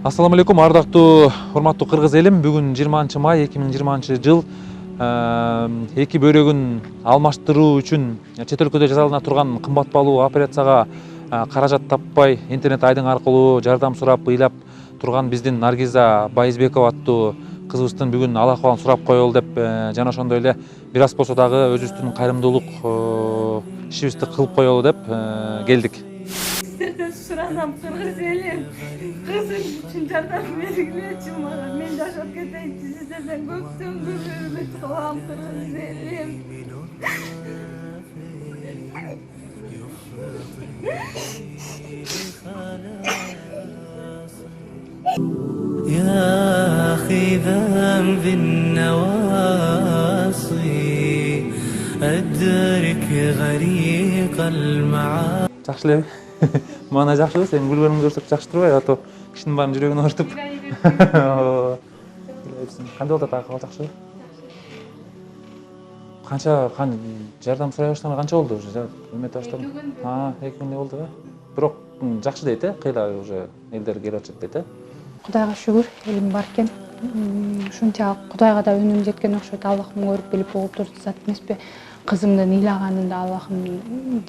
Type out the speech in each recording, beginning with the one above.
Assalamu алейкум, ардактуу урматтуу кыргыз элим. Бүгүн 20 май 2020 жыл. Эки бөйрөгүн алмаштыруу үчүн чет өлкөдө жасалына турган кымбат баалуу операцияга каражат таппай интернет айдың аркылуу жардам сурап ыйлап турган биздин Наргиза Байызбекова аттуу кызыбыздын бүгүн ал акыбалын сурап коелу деп жана ошондой эле бир аз болсо дагы өзүбүздүн кайрымдуулук ишибизди кылып коелу деп келдик. Sizlerden suranam kırgız elim. Kızım için jardam bergilечи мага. Мен жашап кетейинчи сиздерден көптөн көп үмүт кылам кыргыз элим. يا أخي ذنب النواصي أدرك غريق المعاصي. Жакшы эле. Мана жакшыбы, сен күлгөнүңдү көрсөк жакшы турбайбы? Ато кишинин баарын жүрөгүн ооруштуп. Кандай болуп атат, акыбал жакшыбы? Канча жардам сурай баштаганы канча болду уже? Эмете баштадым. 2 күн болду да. Бирок жакшы дейт, кыйла уже элдер келип атышат дейт, Кудайга шүгүр, элим бар экен. Ушунчалык Кудайга да үнүм жеткен окшойт. Аллахым көрүп билип угуп турду зат эмеспи? Кызымдын ыйлаганын да Аллахым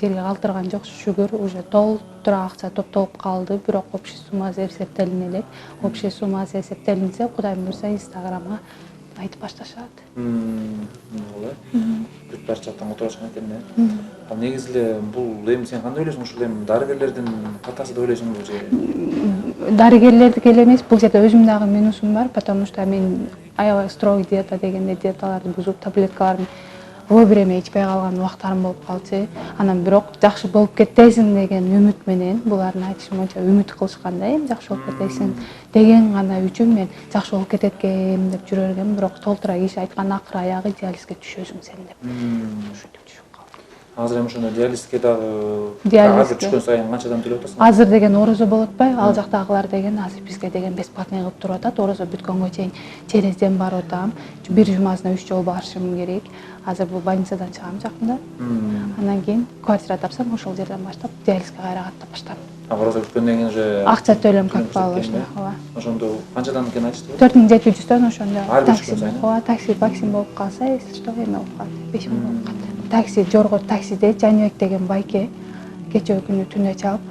жерге калтырган жок, шүгүр. Уже толтура акча топтолуп калды, бирок общий суммасы эсептелине элек. Общий суммасы эсептелинсе, Кудайым буйрса Инстаграмга айтып башташат. Ооба. Бүт баары жактан отурашкан экен да. Ал негизи эле бул эми сен кандай ойлойсуң? Ушул эми дарыгерлердин катасы деп ойлойсуңбу же? Дарыгерлердики эле эмес, бул жерде өзүм дагы минусум бар, потому что мен аябай строгий диета дегенде диеталарды бузуп, таблеткаларын вовремя ичпей калган убактарым болуп калчу. Анан бирок жакшы болуп кетесиң деген үмүт менен, булардын айтышы боюнча үмүт кылышкан да, эми жакшы болуп кетесиң деген гана үчүн мен жакшы болуп кетет экен деп жүрө бергем, бирок толтура киши айткан акыр аягы диализге түшөсүң сен деп. Ушинтип түшүп калдым. Азыр эми ошондо диализге дагы Диализге түшкөн сайын канчадан төлөп атасың? Азыр деген орозо болуп атпайбы? Ал жактагылар деген азыр бизге деген бесплатный кылып туруп атат. Орозо бүткөнгө чейин черезден барып атам. Бир жумасына 3 жолу барышым керек. Азыр бул больницадан чыгам жакында. Андан кийин квартира тапсам, ошол жерден баштап диализге кайра каттап баштадым. Орозо бүткөндөн кийин уже Акча төлөм как правило, ооба. Ошондо канчадан экенин айтышты? 4700-дөн ошондо такси, сайын? ооба, такси баксим болуп калса, если что, эме болуп калат. 5000 болуп калат. Такси, жорго таксиде Жаныбек деген байке кечээ күнү түнө чалып,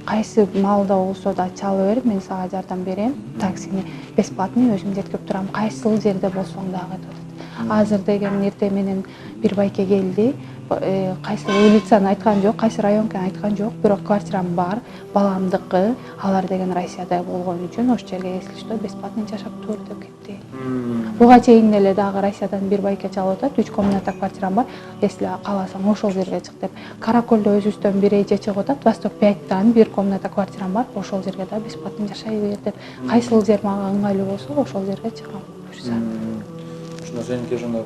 кайсы маалда болсо да чала бер, мен сага жардам берем. Таксини бесплатный өзүм жеткирип турам, кайсыл жерде болсоң дагы деп атат. Азыр деген эртең менен бир байке келди. Кайсы улицаны айткан жок, кайсы район экенин айткан жок, бирок квартирам бар, баламдыкы. Алар деген Россияда болгон үчүн ошол жерге если что бесплатный жашап тур деп кетти. Буга чейин эле дагы Россиядан бир байке чалып атат, 3 комната квартирам бар. Если кааласаң ошол жерге чык деп. Каракөлдө өзүбүздөн бир эже чыгып атат, Восток 5тан бир комната квартирам бар, ошол жерге да бесплатный жашай бер деп. Кайсыл жер мага ыңгайлуу болсо, ошол жерге чыгам. Ошондо сеники ошондо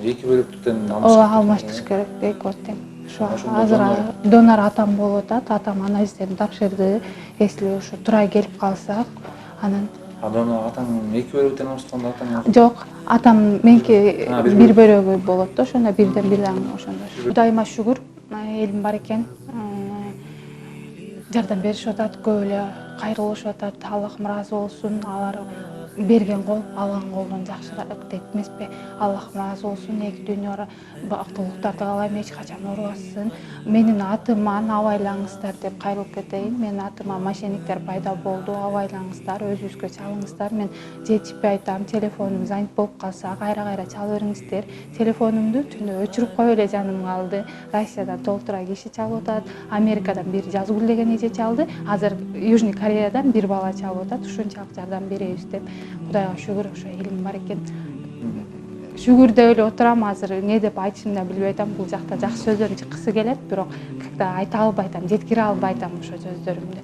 2 бөлүктүктөн алмаштырыш керек, эки оттен. Азыр донор атам болуп атат, атам анализдерин тапшырды. Если ошо туура келип калсак, анан атаң 2 бөлүктөн алмаштырганда атаң жок, атам меники бир бөлөгү болот да, ошондо бирден бир ошондо. Кудайыма шүгүр, элим бар экен. Жардам беришип атат, көп эле кайрылышып атат. Аллахым ыраазы болсун. Алар берген кол алган колдон жакшыраак дейт эмеспи? Аллахым ыраазы болсун. Эки дүйнө бактылыктарды каалайм, эч качан урбасын. Менин атыман абайлаңыздар деп кайрылып кетейин. Менин атыма мошенниктер пайда болду. Абайлаңыздар, өзүбүзгө чалыңыздар. Мен жетишпей айтам, телефонум занят болуп калса, кайра чала бериңиздер. Телефонумду түндө өчүрүп коюп эле жаным калды. Россиядан толтура киши чалып атат. Америкадан бир Жазгүл деген эже чалды. Азыр Южный Кореядан бир бала чалып атат. Ушунчалык жардам беребиз деп. Кудайга шүгүр, ошо элим бар экен. Шүгүр деп эле отурам, азыр эмне деп айтышымды билбей атам. Бул жакта жакшы сөздөрүм чыккысы келет, бирок как-то айта албай атам, жеткире албай атам ошо сөздөрүмдү.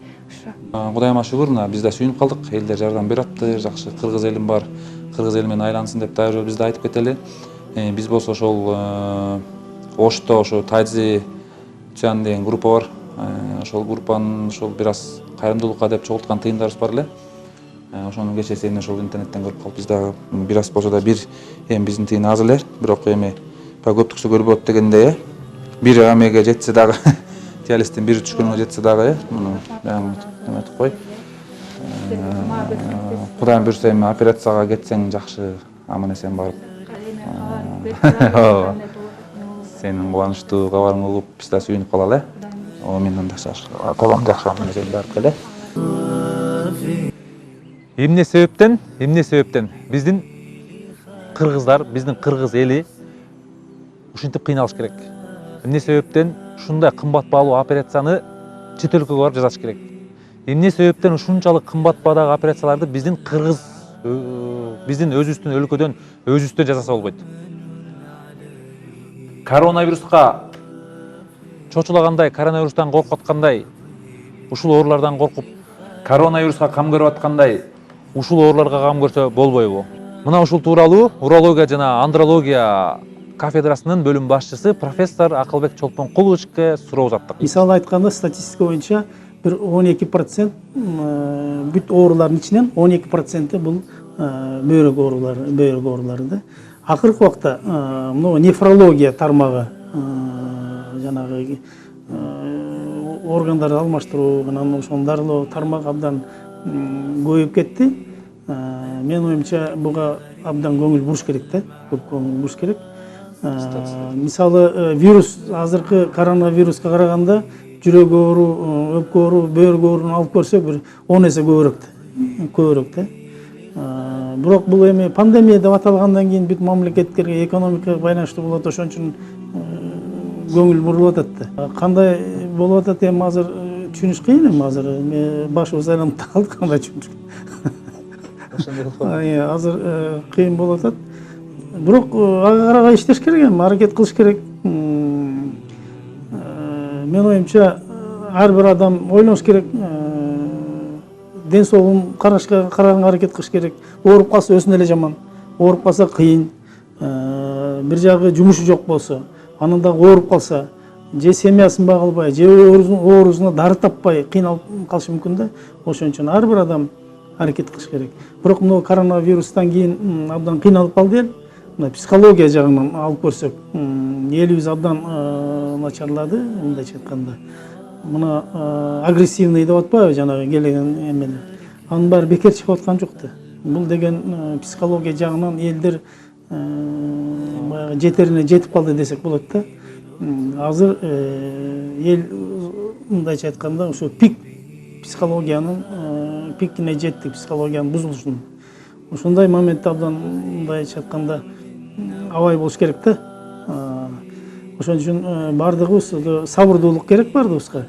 Кудайыма шүгүр, биз да сүйүнүп калдык. Элдер жардам берип атты, жакшы кыргыз элим бар. Кыргыз эли менен айлансын деп дагы биз да айтып кетели. Биз болсо ошол Ошто ошо Тайзи Чан деген группа бар. Ошол группанын ошол бир аз кайрымдуулукка деп чогулткан тыйындарыбыз бар эле. Ошону кечээ сен ошол интернеттен көрүп калып биз дагы бир аз болсо да бир эми биздин тыйын аз эле, бирок эми көптүксө көрбөт дегендей бир амеге жетсе дагы диалистин бири түшкөнгө жетсе дагы муну эметип кой. Кудайым буйрса эми операцияга кетсең жакшы, аман эсен барып. Сенин кубанычтуу кабарыңды угуп, биз да сүйүнүп калалы. Менден да жакшы, колом жакшы аман эсен барып келе. Эмне себептен биздин кыргыздар, биздин кыргыз эли ушинтип кыйналыш керек. Эмне себептен ушундай кымбат баалуу операцияны чет өлкөгө барып жасаш керек. Эмне себептен ушунчалык кымбат баадагы операцияларды биздин кыргыз, биздин өзүбүздүн өлкөдөн өзүбүздөн жасаса болбойт. Коронавируска чочулагандай, коронавирустан коркуп аткандай, ушул оорулардан коркуп, коронавируска кам көрүп аткандай, ушул ооруларга кам көрсө болбойбу? Мына ушул тууралуу урология жана андрология кафедрасынын бөлүм башчысы профессор Акылбек Чолпонкуловичке суроо узаттык. Мисалы айтканда, статистика боюнча бир 12% бүт оорулардын ичинен 12% бул бөйрөк оорулары да. Акыркы убакта мына нефрология тармагы, жанагы органдарды алмаштыруу менен ошону дарылоо тармагы абдан көбөйүп кетти. Менин оюмча буга абдан көңүл буруш керек да, көп көңүл буруш керек. Мисалы вирус, азыркы коронавируска караганда жүрөк оору, өпкө оору, бөйрөк ооруну алып көрсөк бир 10 эсе көбүрөөк да. Бирок бул эми пандемия деп аталгандан кийин бүт мамлекеттерге экономикага байланыштуу болот, ошон үчүн көңүл бурулуп атат да. Кандай болуп атат эми азыр түшүнүш кыйын, эми азыр башыбыз айланып калды, кандай түшүнүш. Азыр кыйын болуп атат. Бирок ага карабай иштеш керек, эми аракет кылыш керек. Менин оюмча ар бир адам ойлош керек, ден соолугун караганга аракет кылыш керек. Ооруп калса өзүнө эле жаман, ооруп калса кыйын. Бир жагы жумушу жок болсо, анан дагы ооруп калса, же семьясын бага албай, же оорусуна дары таппай кыйналып калышы мүмкүн да. Ошон үчүн ар бир адам аракет кылыш керек. Бирок мына коронавирустан кийин абдан кыйналып калды эл. Мына психология жагынан алып көрсөк, элибиз абдан начарлады, мындайча айтканда. Мына агрессивный деп атпайбы, жанагы келген эмелер. Анын баары бекер чыгып аткан жок да. Бул деген психология жагынан элдер баягы жетерине жетип калды десек болот да. Азыр эл мындайча айтканда ошо пик психологиянын пикине жетти, психологиянын бузулушунун. Ошондой моментте абдан мындайча айтканда абай болуш керек да. Ошон үчүн бардыгыбыз сабырдуулук керек бардыгыбызга.